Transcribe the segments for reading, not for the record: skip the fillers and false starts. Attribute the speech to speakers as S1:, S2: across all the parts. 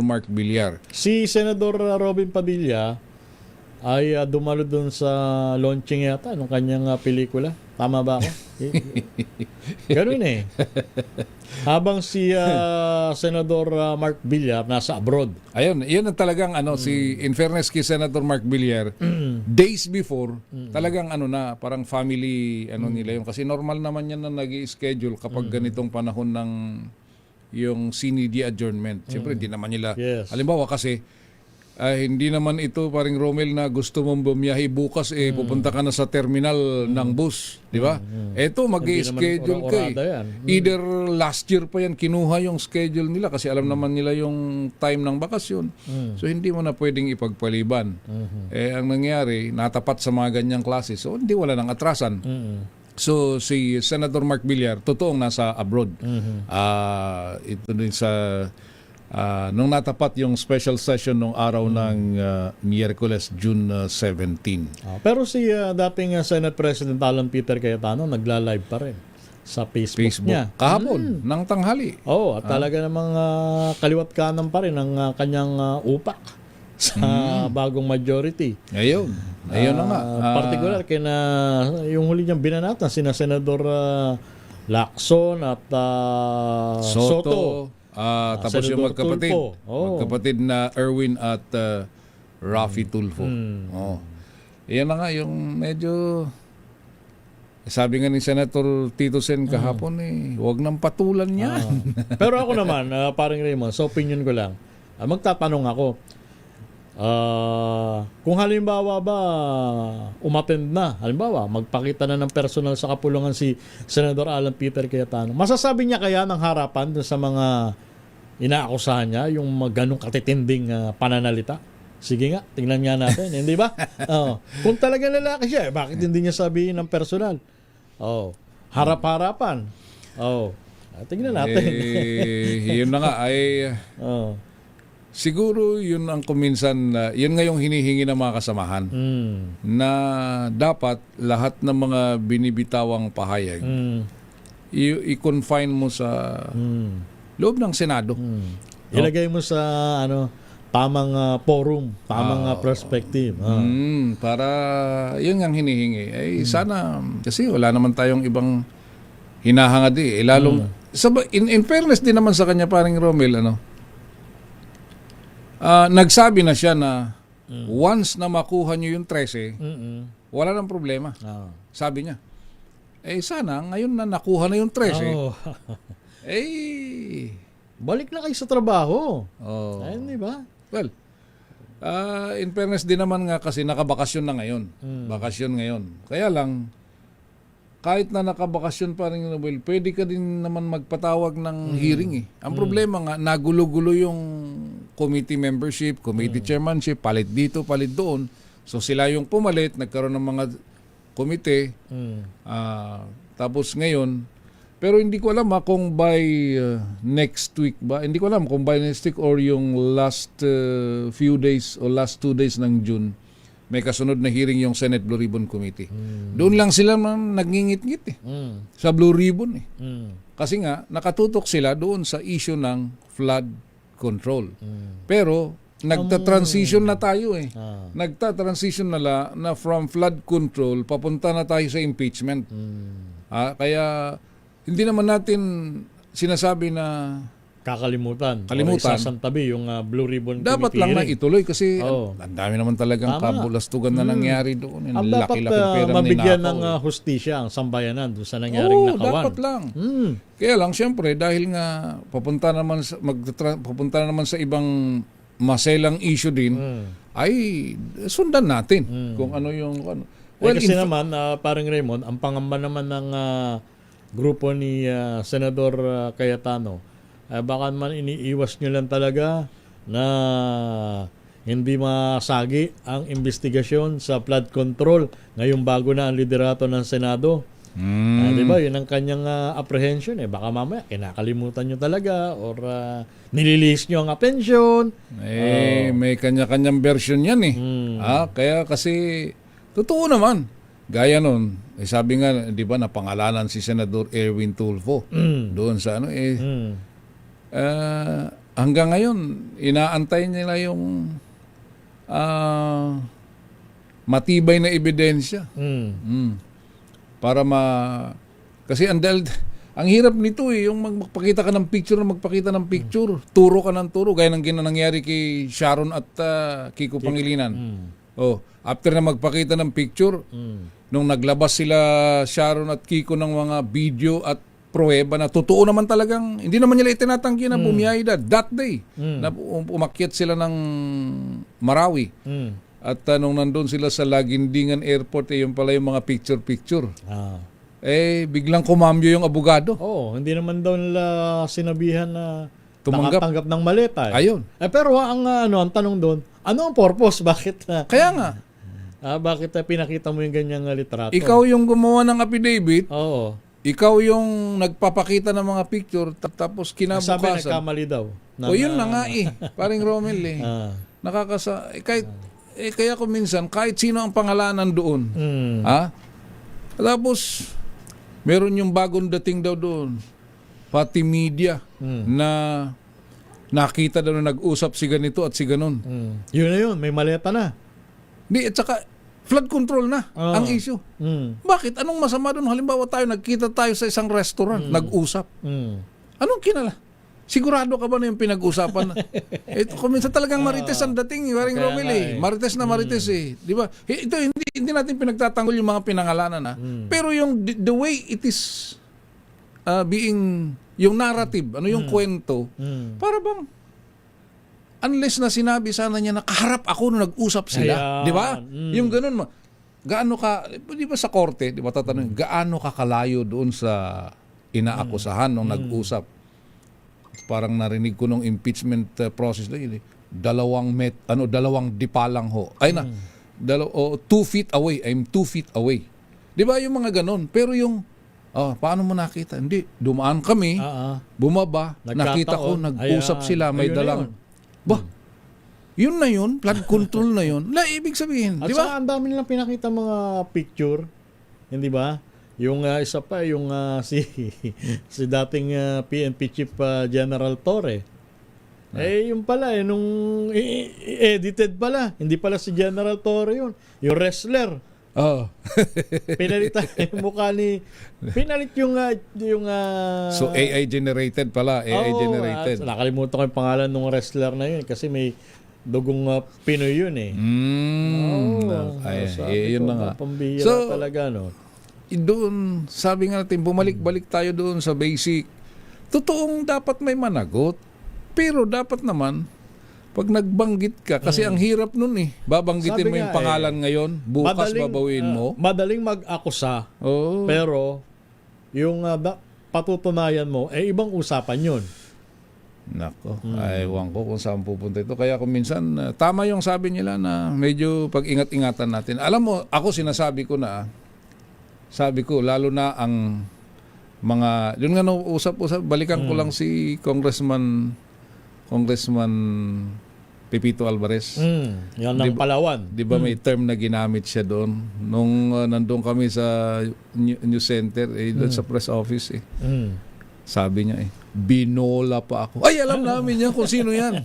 S1: Mark Villar.
S2: Si Senador Robin Padilla ay dumalo doon sa launching yata ng kanyang pelikula. Tama ba ako? Ganun eh. Habang si Senador Mark Villar nasa abroad.
S1: Ayun, yun ang talagang si in fairness kay Senator Mark Villar, days before, talagang parang family nila yun kasi normal naman yan na nag-i-schedule kapag ganitong panahon ng yung CND adjournment. Siyempre, hindi naman nila
S2: Yes.
S1: halimbawa kasi hindi naman ito paring Romel na gusto mong bumiyahe bukas pupunta ka na sa terminal ng bus, di ba? Ito mag-i-schedule ka eh.
S2: Orada yan.
S1: Either last year pa yan kinuha yung schedule nila kasi alam naman nila yung time ng bakasyon. So hindi mo na pwedeng ipagpaliban. Ang nangyari, natapat sa mga ganyang klase. So hindi wala nang atrasan. So si Senator Mark Villar, totoong nasa abroad. Ito din sa nung natapat yung special session nung araw ng Miyerkules, June 17.
S2: Pero si dating Senate President Alan Peter Cayetano nagla-live pa rin sa Facebook niya.
S1: Kahapon, ng tanghali.
S2: At talaga namang kaliwat kanan pa rin ang kanyang upak sa bagong majority.
S1: Ayun na nga.
S2: Particular kina yung huli niyang binanatan sina Senador Lacson at Soto.
S1: Tapos yung
S2: Senador
S1: magkapatid.
S2: Tulfo.
S1: Magkapatid na Erwin at Rafi Tulfo. Yan na nga yung medyo sabi nga ni Senator Tito Sen kahapon huwag nang patulan yan.
S2: Pero ako naman, paring Raymond, sa opinion ko lang, magtatanong ako, kung halimbawa ba umattend na, halimbawa magpakita na ng personal sa kapulungan si Senador Alan Peter Cayetano, masasabi niya kaya ng harapan dun sa mga inaakusahan niya yung ganong katitinding pananalita? Sige nga, tingnan nga natin, hindi ba? Kung talagang lalaki siya, bakit hindi niya sabihin ng personal? Harap-harapan. Tingnan natin.
S1: Yun na nga ay siguro yun ang kuminsan, yun nga yung hinihingi ng mga kasamahan na dapat lahat ng mga binibitawang pahayag i-confine mo sa loob ng Senado.
S2: Ilagay mo sa tamang forum, tamang perspective.
S1: Para yun ang hinihingi. Sana, kasi wala naman tayong ibang hinahangad lalong, in fairness din naman sa kanya, paring Romel, nagsabi na siya na once na makuha niyo yung 13, wala nang problema. Sabi niya. Sana ngayon na nakuha na yung 13.
S2: Balik na kayo sa trabaho. Ayun, di ba?
S1: Well, in fairness din naman nga kasi nakabakasyon na ngayon. Bakasyon ngayon. Kaya lang, kahit na nakabakasyon pa rin, well, pwede ka din naman magpatawag ng hearing Ang problema nga, nagulo-gulo yung committee membership, committee chairmanship, palit dito, palit doon. So sila yung pumalit, nagkaroon ng mga komite. Tapos ngayon, pero hindi ko alam kung by next week ba, hindi ko alam kung by next week or yung last few days o last 2 days ng June, may kasunod na hearing yung Senate Blue Ribbon Committee. Doon lang sila nagngingit-ngit sa Blue Ribbon Kasi nga, nakatutok sila doon sa issue ng flood control. Pero, nagta-transition na tayo Nagta-transition na from flood control, papunta na tayo sa impeachment. Kaya, hindi naman natin sinasabi na
S2: kakalimutan.
S1: Kalimutan.
S2: O isasantabi yung Blue Ribbon
S1: dapat
S2: Committee
S1: lang na
S2: hearing.
S1: ituloy kasi ang dami naman talagang kabulastugan na nangyari doon.
S2: Ang dapat mabigyan ng hustisya ang sambayanan doon sa nangyaring nakawan.
S1: Dapat lang. Kaya lang, siyempre, dahil nga papunta naman sa ibang maselang issue din, ay sundan natin kung ano yung...
S2: Well, kasi naman, parang Raymond, ang pangamba naman ng grupo ni Senador Cayetano, baka naman iniiwas nyo lang talaga na hindi masagi ang investigasyon sa flood control ngayong bago na ang liderato ng Senado. Diba? Yun ang kanyang apprehension. Baka mamaya kinakalimutan nyo talaga or nililis nyo ang pensyon.
S1: May kanya-kanyang version yan kaya kasi totoo naman. Gaya nun, sabi nga, di ba, napangalanan si Senador Erwin Tulfo doon sa hanggang ngayon, inaantay nila yung matibay na ebidensya. Para kasi ang hirap nito yung magpakita ka ng picture, turo ka ng turo, gaya ng nangyari kay Sharon at Kiko Pangilinan. After na magpakita ng picture, nung naglabas sila Sharon at Kiko ng mga video at pruweba na totoo naman talagang, hindi naman nila itinatanggi na bumiyahida that day, na umakyat sila ng Marawi. At nung nandun sila sa Lagindingan Airport, yung pala yung mga picture. Biglang kumambyo yung abogado.
S2: Hindi naman daw nila sinabihan na
S1: Tumanggap.
S2: nakatanggap ng maleta.
S1: Ayun.
S2: Pero ang tanong doon, ano ang purpose? Bakit
S1: Kaya nga,
S2: bakit pinakita mo yung ganyang litrato?
S1: ikaw yung gumawa ng affidavit,
S2: Oo.
S1: ikaw yung nagpapakita ng mga picture, tapos
S2: Sabi
S1: kinabukasan.
S2: nagkamali daw.
S1: Yun na nga paring Romel kaya ko minsan, kahit sino ang pangalanan doon. Tapos, meron yung bagong dating daw doon. Pati media na nakita daw na nag-usap si ganito at si ganon.
S2: Yun na yun, may maleta na.
S1: At saka, flood control na ang issue. Bakit? Anong masama doon? Halimbawa nagkita tayo sa isang restaurant, nag-usap. Anong kinala? Sigurado ka ba na yung pinag-usapan? Ito, kuminsan talagang marites ang dating, paring Romel Marites na marites Di ba? Ito, hindi natin pinagtatanggol yung mga pinangalanan Pero yung the way it is being, yung narrative, yung kwento, para bang, unless na sinabi sana niya na kaharap ako nung nag-usap sila. Di ba? Yung ganun, gaano ka, di ba sa korte, di ba tatanungin, gaano ka kalayo doon sa inaakusahan nung nag-usap? Parang narinig ko nung impeachment process na yun dalawang dipalang ho. 2 feet away. I'm 2 feet away. Di ba yung mga ganon? Pero yung, paano mo nakita? Hindi, dumaan kami, bumaba, nakita ko, nag-usap sila, may dalang. Yun na yun, flood control na yun. Ibig sabihin,
S2: At
S1: di ba?
S2: saka ang dami nilang pinakita mga picture, hindi ba? Yung isa pa, yung si dating PNP Chief General Torre. Yung pala, nung edited pala. Hindi pala si General Torre yun. Yung wrestler. Pinalit yung mukha ni... Pinalit yung...
S1: So AI generated pala. AI generated.
S2: Nakalimutan ko yung pangalan ng wrestler na yun kasi may dugong Pinoy yun
S1: Yun na nga.
S2: Pambihira talaga, no?
S1: Doon, sabi nga natin, bumalik-balik tayo doon sa basic. Totoong dapat may managot. Pero dapat naman, pag nagbanggit ka, kasi ang hirap nun babanggitin
S2: Sabi
S1: mo yung
S2: nga
S1: pangalan ngayon, bukas babawin mo.
S2: Madaling mag-akusa,
S1: Oh.
S2: pero yung patutunayan mo, ibang usapan yun.
S1: Nako, ewan ko kung saan pupunta ito. Kaya kung minsan, tama yung sabi nila na medyo pag-ingat-ingatan natin. Alam mo, ako sinasabi ko na, lalo na ang mga, yun nga usap-usap, balikan ko lang si Congressman Pepito Alvarez.
S2: Yan ng Palawan.
S1: Di ba may term na ginamit siya doon? Nung nandun kami sa News Center, doon sa press office sabi niya binola pa ako. Ay, alam namin yan kung sino yan.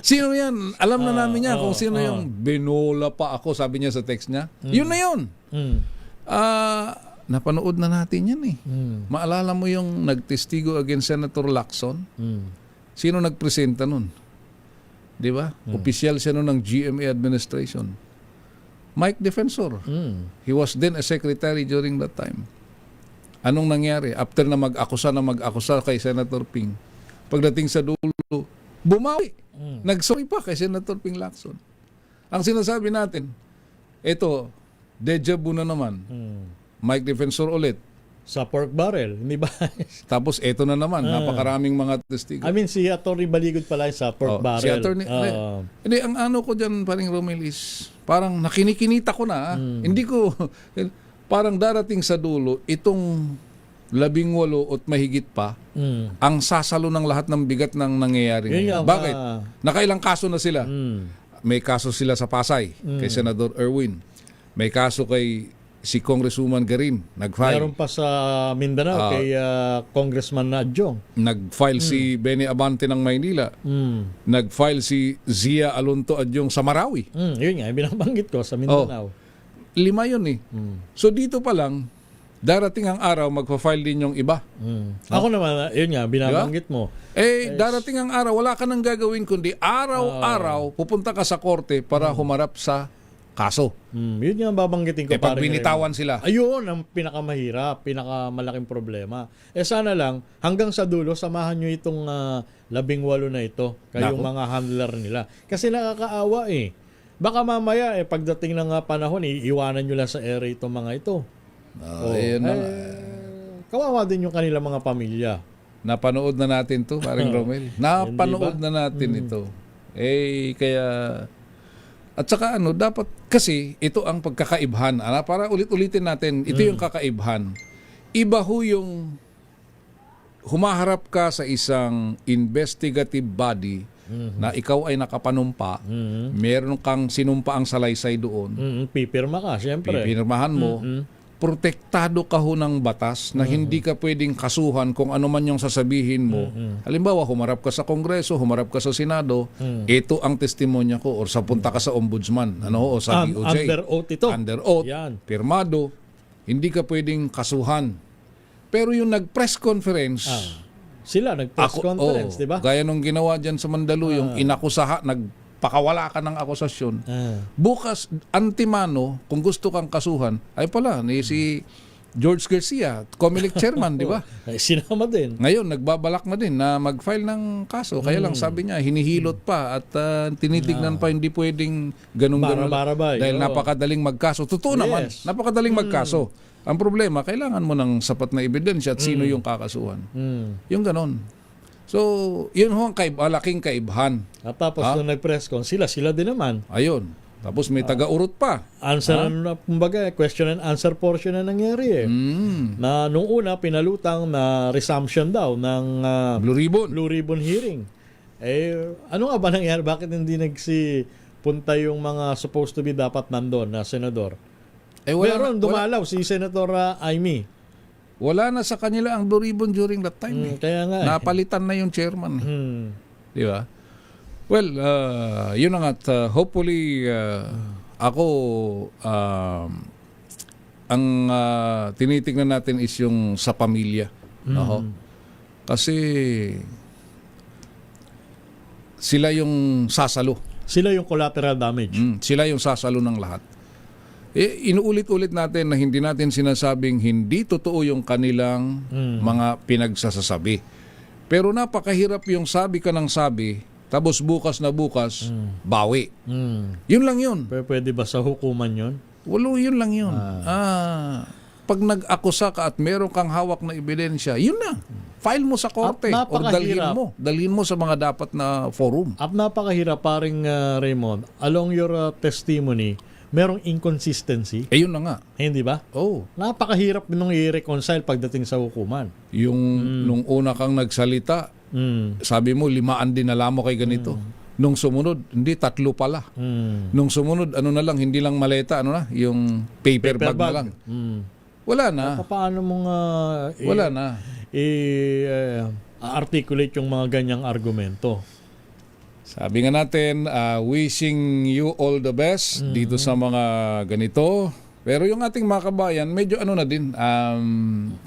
S1: Sino yan? Alam na namin yan kung sino yung binola pa ako, sabi niya sa text niya. Yun na yun. Napanood na natin yan Maalala mo yung nagtestigo against Senator Lacson? Sino nagpresenta nun? Di ba? Opisyal siya nun ng GMA administration. Mike Defensor. He was then a secretary during that time. Anong nangyari? After na mag-akusa kay Senator Ping, pagdating sa dulo, bumawi. Nagsorry pa kay Senator Ping Lacson. Ang sinasabi natin, ito, deja vu na naman. Mike Defensor ulit.
S2: Sa pork barrel, hindi ba?
S1: Tapos ito na naman, napakaraming mga testigo.
S2: Si Atty. Baligod pala sa pork barrel.
S1: Si Atty. Hindi, ang ano ko dyan, paring Romel, is parang nakinikinita ko na. Hindi ko, parang darating sa dulo, itong 18 at mahigit pa, ang sasalo ng lahat ng bigat ng nangyayari. Bakit? Nakailang kaso na sila. May kaso sila sa Pasay, kay Senador Erwin. May kaso kay si Congresswoman Garin nag-file.
S2: Meron pa sa Mindanao kay Congressman Nadjong.
S1: Nag-file si Benny Abante ng Maynila. Nag-file si Zia Alonto Adjong sa Marawi.
S2: Yun nga, binabanggit ko sa Mindanao.
S1: 5 yun eh. So dito pa lang, darating ang araw, magpa-file din yung iba.
S2: Ako naman, yun nga, binabanggit mo.
S1: Darating ang araw, wala ka nang gagawin kundi araw-araw, pupunta ka sa korte para humarap sa kaso.
S2: Yun nga babanggitin ko.
S1: Pag binitawan sila.
S2: Ayun ang pinakamahirap, pinakamalaking problema. Sana lang, hanggang sa dulo, samahan nyo itong 18 na ito, kayong mga handler nila. Kasi nakakaawa eh. Baka mamaya, pagdating ng panahon, iiwanan nyo lang sa ere itong mga ito. Kawawa din yung kanilang mga pamilya.
S1: Napanood na natin to, paring Romel. Napanood na natin ito. Kaya... At saka dapat kasi ito ang pagkakaibhan. Para ulit-ulitin natin, ito yung kakaibhan. Iba ho yung humaharap ka sa isang investigative body na ikaw ay nakapanumpa, meron kang sinumpaang salaysay doon.
S2: Pipirma ka, siyempre.
S1: Pipirmahan mo. Protektado ka ho ng batas na hindi ka pwedeng kasuhan kung ano man yung sasabihin mo. Halimbawa, humarap ka sa Kongreso, humarap ka sa Senado, ito ang testimonya ko, or sa punta ka sa Ombudsman, o sa DOJ.
S2: Under oath ito.
S1: Under oath,
S2: Yan.
S1: pirmado, hindi ka pwedeng kasuhan. Pero yung nag-press conference,
S2: sila nag-press conference, di ba?
S1: gaya nung ginawa dyan sa Mandaluyong, inakusaha, pakawala ka ng akusasyon. Bukas, antimano, kung gusto kang kasuhan, ay pala, si George Garcia, COMELEC chairman, di ba?
S2: Sinama din.
S1: Ngayon, nagbabalak na din na mag-file ng kaso. Kaya lang sabi niya, hinihilot pa at tinitignan pa, hindi pwedeng ganun-ganun. Dahil napakadaling magkaso. Totoo naman, napakadaling magkaso. Ang problema, kailangan mo ng sapat na ebidensya at sino yung kakasuhan. Yung ganun. So, yun ho ang malaking kaibhan.
S2: At tapos nung nag-press con, sila din naman.
S1: Ayun. Tapos may taga-urot pa.
S2: Answer, kumbaga, question and answer portion na nangyari eh. Na nung una, pinalutang na resumption daw ng
S1: Blue Ribbon.
S2: Blue Ribbon hearing. Ano nga ba nangyari? Bakit hindi punta yung mga supposed to be dapat nandun na senador? Meron, dumalaw si Senator Amy.
S1: Wala na sa kanila ang Blue Ribbon during that time.
S2: Kaya nga.
S1: Napalitan na yung chairman. Di ba? Well, yun na nga. Hopefully, ako, ang tinitingnan natin is yung sa pamilya. Kasi sila yung sasalo.
S2: Sila yung collateral damage.
S1: Sila yung sasalo ng lahat. Inuulit-ulit natin na hindi natin sinasabing hindi totoo yung kanilang mga pinagsasasabi. Pero napakahirap yung sabi ka ng sabi, tapos bukas na bukas, bawi. Yun lang yun.
S2: Pero pwede ba sa hukuman yun?
S1: Walo, yun lang yun. Pag nag-akusa ka at meron kang hawak na ebidensya, yun na. File mo sa korte o dalhin mo sa mga dapat na forum.
S2: At napakahirap, paring Raymond, along your testimony, merong inconsistency.
S1: Yun na nga.
S2: Hindi ba? Napakahirap nung i-reconcile pagdating sa hukuman.
S1: Yung nung una kang nagsalita, sabi mo 5 dinala mo kay ganito. Nung sumunod, hindi 3 pala. Nung sumunod, ano na lang, hindi lang maleta, yung paper bag na lang. Wala na.
S2: Paano mong
S1: wala na.
S2: Articulate yung mga ganyang argumento?
S1: Sabi nga natin, wishing you all the best dito sa mga ganito. Pero yung ating mga kabayan, medyo na din,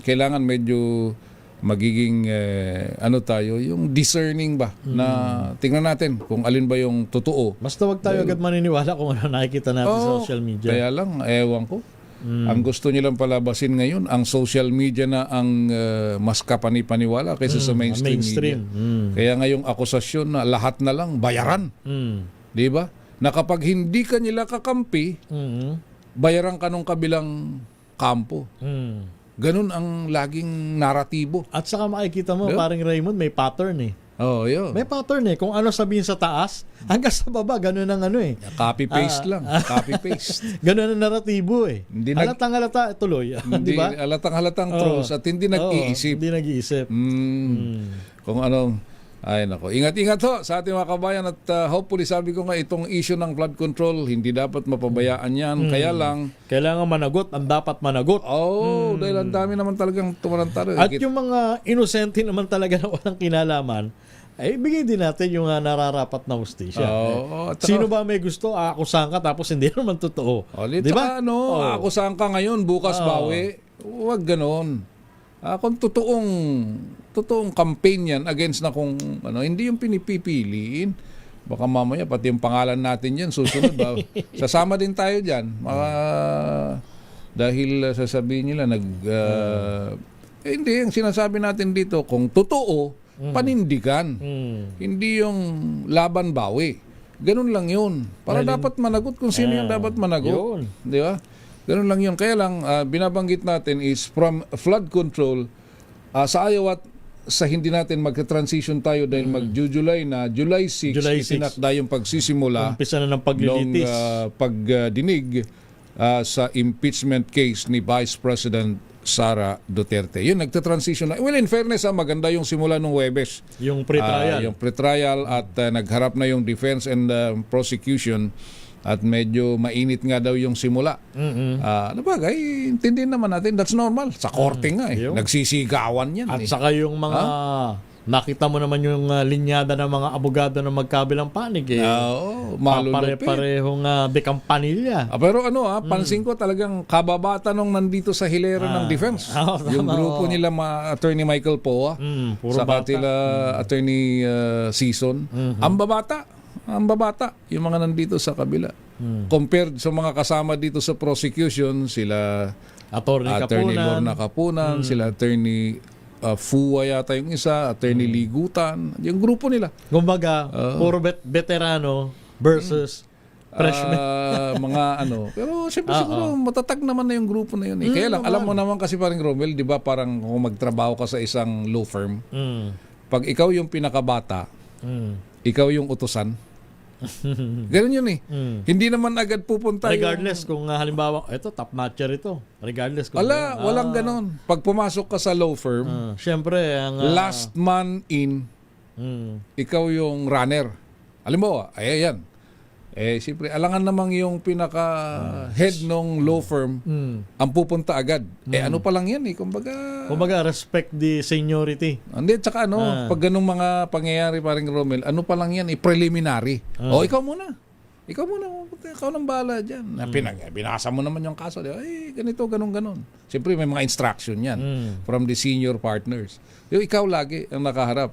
S1: kailangan medyo magiging tayo, yung discerning ba, na tingnan natin kung alin ba yung totoo.
S2: Basta wag tayo agad maniniwala kung ano nakikita natin sa social media.
S1: Kaya lang, ewan ko. Ang gusto nilang palabasin ngayon, ang social media na ang mas kapani-paniwala kaysa sa mainstream media. Kaya ngayong akusasyon na lahat na lang bayaran. Di ba? Na kapag hindi ka nila kakampi, bayaran ka nung kabilang kampo. Ganun ang laging naratibo.
S2: At saka makikita mo, parang Raymond, may pattern eh.
S1: Yun.
S2: May pattern eh. Kung ano sabihin sa taas, hanggang sa baba, ganun ang
S1: Copy-paste lang. Copy-paste.
S2: Ganun ang naratibo eh. Halatang-halata tuloy.
S1: Hindi, halatang-halatang trolls at hindi nag-iisip.
S2: Hindi nag-iisip.
S1: Kung ano, Ay nako, ingat-ingat ho sa ating mga kabayan at hopefully sabi ko nga itong issue ng flood control hindi dapat mapabayaan yan. Kaya lang
S2: Kailangan managot, ang dapat managot.
S1: dahil ang dami naman talagang tumarantado.
S2: At yung mga inosente naman talaga na walang kinalaman, ay bigay din natin yung nararapat na hustisya.
S1: at saka-
S2: Sino ba may gusto, akusahan ka tapos hindi naman totoo.
S1: Di ba? Ako saan ka ngayon, bukas bawi. Huwag ganon. Kung totoong campaign yan against na kung hindi yung pinipipiliin. Baka mamaya pati yung pangalan natin yan susunod ba? Sasama din tayo diyan. Dahil sasabihin nila hindi yung sinasabi natin dito kung totoo panindigan. Hindi yung laban bawi. Ganun lang yun. Para dapat managot kung sino yung dapat managot.
S2: Yun.
S1: Di ba? Ganun lang yun. Kaya lang, binabanggit natin is from flood control, sa ayaw at sa hindi natin magka-transition tayo dahil mag-July na, July 6,
S2: July 6.
S1: itinakda yung pagsisimula
S2: Umpisa na ng
S1: ng
S2: paglilitis.
S1: pagdinig sa impeachment case ni Vice President Sara Duterte. Yun, nagta-transition na. Well, in fairness, maganda yung simula ng Huwebes.
S2: Yung pre-trial.
S1: Yung pre-trial at nagharap na yung defense and prosecution at medyo mainit nga daw yung simula. Bagay, intindihin naman natin, that's normal. Sa korte nga
S2: Yun.
S1: nagsisigawan yan.
S2: At saka yung mga, nakita mo naman yung linyada ng mga abogado na magkabilang panig
S1: Malulupit.
S2: Pare-parehong dekampanilya.
S1: Pero pansin ko talagang kababata nung nandito sa hilera ng defense. Yung grupo nila Attorney Michael Poa,
S2: Puro
S1: saka
S2: bata.
S1: tila Attorney Season. Ang babata, yung mga nandito sa kabila. Compared sa mga kasama dito sa prosecution, sila Attorney Lorna Kapunan, sila Attorney Fua yata yung isa, Attorney Ligutan, yung grupo nila.
S2: Kumbaga, puro veterano versus freshman.
S1: Pero siyempre siguro matatag naman na yung grupo na yun. Kaya lang, alam mo naman kasi parang Romel, di ba parang kung magtrabaho ka sa isang law firm, pag ikaw yung pinakabata, ikaw yung utusan. Ganun yun eh. Hindi naman agad pupunta
S2: Regardless kung halimbawa, ito, top notcher ito. Regardless kung...
S1: walang ganun. Pag pumasok ka sa law firm,
S2: Siyempre, ang...
S1: last man in, ikaw yung runner. Halimbawa, ayan. Siyempre, alangan namang yung pinaka-head ng law firm ang pupunta agad. Ano pa lang yan eh.
S2: Kumbaga, respect the seniority.
S1: Hindi, tsaka pag ganung mga pangyayari parang Romel, ano pa lang yan, preliminary. Ikaw muna. Ikaw nang bahala dyan. Binasa mo naman yung kaso. Ganito, ganun. Siyempre, may mga instruction yan from the senior partners. Yung ikaw lagi ang nakaharap.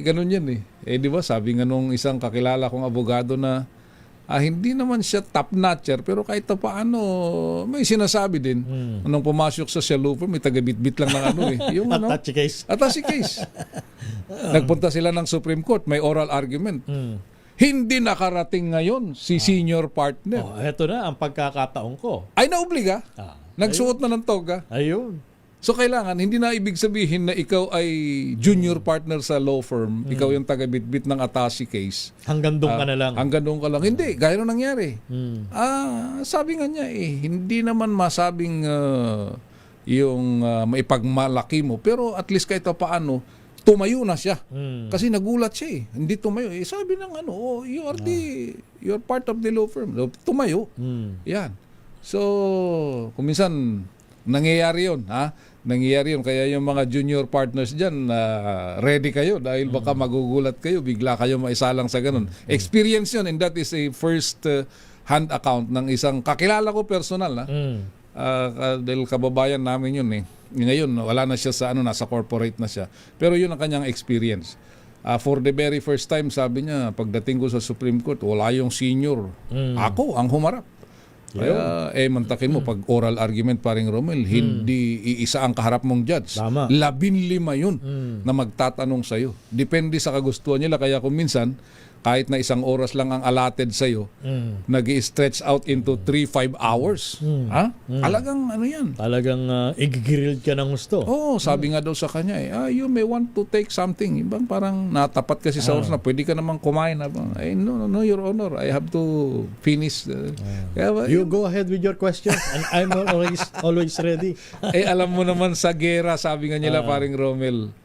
S1: Ganun yan eh. Di ba, sabi nga nung isang kakilala kong abogado na hindi naman siya top-notcher pero kahit paano may sinasabi din. Nung pumasok sa law firm, may taga-bit-bit lang ng yung
S2: Attache case.
S1: Attache case. Nagpunta sila ng Supreme Court, may oral argument. Hindi nakarating ngayon si senior partner.
S2: Eto na ang pagkakataon ko.
S1: Ay naobliga. Nagsuot na ng toga.
S2: Ayun.
S1: So kailangan, hindi na ibig sabihin na ikaw ay junior partner sa law firm, ikaw yung taga-bit-bit ng attache case.
S2: Hanggang doon ka na lang.
S1: Hanggang doon ka lang. Hindi, gaya nung nangyari. Sabi nga niya hindi naman masabing yung maipagmalaki mo, pero at least kahit paano, tumayo na siya. Kasi nagulat siya Hindi tumayo. Sabi ng you're part of the law firm. Tumayo. Yan. So, kung minsan, nangyayari yun, nangyayari yun. Kaya yung mga junior partners dyan, ready kayo dahil baka magugulat kayo, bigla kayo maisalang sa ganun. Experience yun and that is a first hand account ng isang kakilala ko personal. Dahil kababayan namin yun Ngayon, wala na siya sa nasa corporate na siya. Pero yun ang kanyang experience. For the very first time, sabi niya, pagdating ko sa Supreme Court, wala yung senior. Ako ang humarap. Kaya, mantakin mo, pag oral argument paring Romel, hindi iisa ang kaharap mong judge.
S2: Tama.
S1: 15 yun na magtatanong sa'yo. Depende sa kagustuhan nila. Kaya kung minsan, kahit na 1 oras lang ang allotted sa'yo, nag-i-stretch out into 3-5 hours. Talagang yan.
S2: Talagang igigrill ka ng gusto.
S1: Sabi nga daw sa kanya, you may want to take something. Ibang parang natapat kasi sa oras na pwede ka namang kumain. No, Your Honor, I have to finish.
S2: You go ahead with your questions and I'm always ready.
S1: Alam mo naman sa gera, sabi nga nila paring Romel,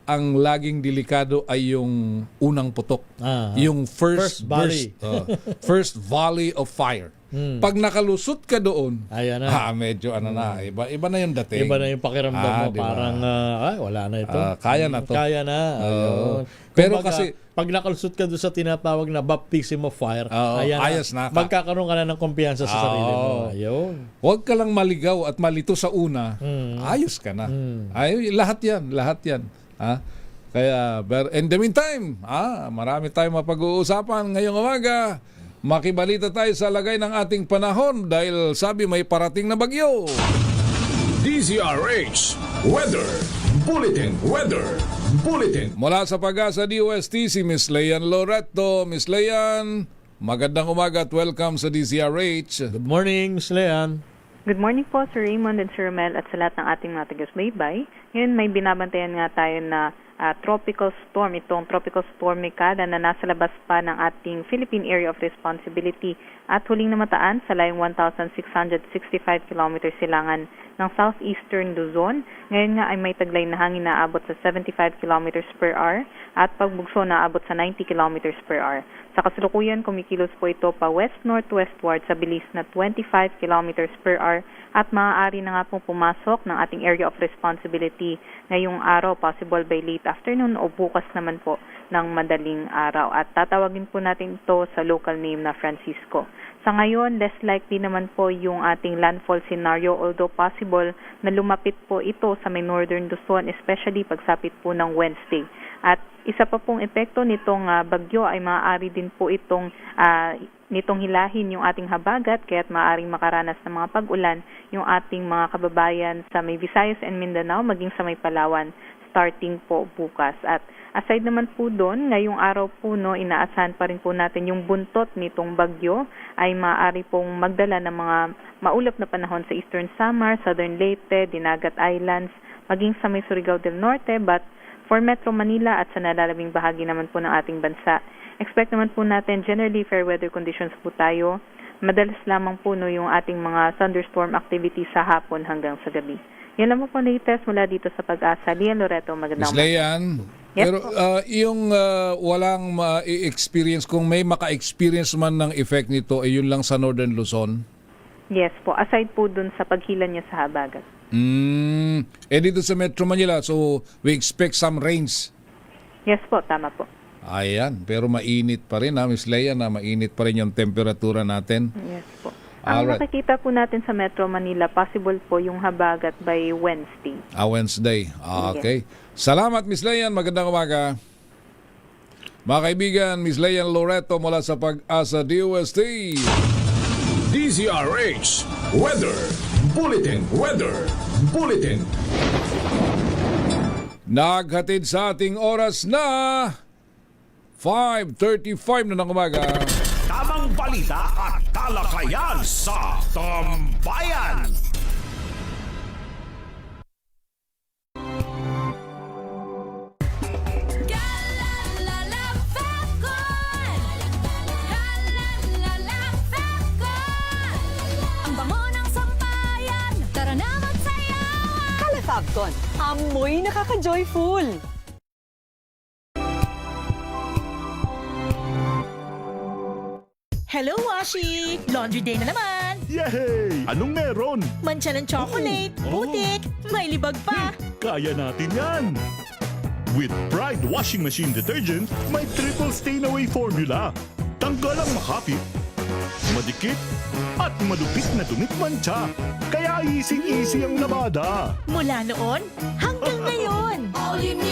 S1: ang laging delikado ay yung unang putok. Yung
S2: First volley.
S1: first volley of fire. Pag nakalusot ka doon,
S2: Ayan na.
S1: medyo iba na yung dating.
S2: Iba na yung pakiramdam mo.
S1: Diba?
S2: Parang, wala na ito.
S1: Kaya na to.
S2: Kaya na. Ayun.
S1: Pero
S2: Kumbaga,
S1: kasi-
S2: pag nakalusot ka doon sa tinatawag na baptism of fire,
S1: ayos na.
S2: magkakaroon ka na ng kumpiyansa sa sarili mo. Ayun.
S1: Huwag ka lang maligaw at malito sa una, ayos ka na. Lahat yan. Kaya, in the meantime, marami tayong mapag-uusapan ngayong umaga. Makibalita tayo sa lagay ng ating panahon dahil sabi may parating na bagyo.
S3: DZRH Weather Bulletin.
S1: Mula sa Pag-asa DOST, si Miss Leyan Loreto. Miss Leyan, magandang umaga at welcome sa DZRH.
S2: Good morning, Miss Leanne.
S4: Good morning po, Sir Raymond and Sir Romel at sa lahat ng ating mga taga-subaybay. Ngayon may binabantayan nga tayo na tropical storm, itong tropical storm Mikada na nasa labas pa ng ating Philippine Area of Responsibility at huling namataan sa layong 1,665 km silangan ng southeastern Luzon. Ngayon nga ay may taglay na hangin na aabot sa 75 km per hour at pagbugso na aabot sa 90 km per hour. Sa kasalukuyan, kumikilos po ito pa west-northwestward sa bilis na 25 km per hour at maaari na nga pong pumasok ng ating area of responsibility ngayong araw, possible by late afternoon o bukas naman po ng madaling araw. At tatawagin po natin ito sa local name na Francisco. Sa ngayon, less likely naman po yung ating landfall scenario, although possible na lumapit po ito sa may northern Luzon, especially pagsapit po ng Wednesday. At isa pa pong epekto nitong bagyo ay maaari din po itong nitong hilahin yung ating habagat, kaya't maaaring makaranas ng mga pag-ulan yung ating mga kababayan sa may Visayas and Mindanao, maging sa may Palawan, starting po bukas. At aside naman po doon, ngayong araw po inaasahan pa rin po natin yung buntot nitong bagyo ay maaari pong magdala ng mga maulap na panahon sa Eastern Samar, Southern Leyte, Dinagat Islands, maging sa may Surigao del Norte, but for Metro Manila at sa nalalabing bahagi naman po ng ating bansa, expect naman po natin generally fair weather conditions po tayo. Madalas lamang po yung ating mga thunderstorm activity sa hapon hanggang sa gabi. Yan lang po latest mula dito sa Pag-asa. Leanne Loreto, magandang
S1: Miss Leyan,
S4: Yes,
S1: pero yung walang ma-experience, kung may maka-experience man ng effect nito, ay yun lang sa Northern Luzon?
S4: Yes po, aside po dun sa paghila niya sa habagat.
S1: Dito sa Metro Manila, so we expect some rains.
S4: Yes po, tama po.
S1: Ayan, pero mainit pa rin Miss Leyan, mainit pa rin yung temperatura natin.
S4: Yes po. Ang
S1: Alright.
S4: nakikita po natin sa Metro Manila, possible po yung habagat by Wednesday.
S1: Wednesday. Okay. Salamat, Miss Leyan. Magandang umaga. Mga kaibigan, Miss Leyan Loreto mula sa Pag-asa DOST.
S3: DZRH Weather Bulletin.
S1: Naghatid sa ating oras na 5:35 na ng umaga.
S3: Tamang balita at talakayan sa Tambayan.
S5: Ang bango ng sampayan, tara na magsayawan!
S6: Calefabcon, amoy nakaka-joyful.
S7: Hello, Washi! Laundry day na naman!
S8: Yay! Anong meron?
S7: Mancha ng chocolate, putik, may libag pa!
S8: Kaya natin yan! With Pride Washing Machine Detergent, may triple stain-away formula. Tanggal ang makapit, madikit, at malupit na dumit mancha. Kaya easy-easy ang labada.
S7: Mula noon hanggang ngayon!
S5: All you need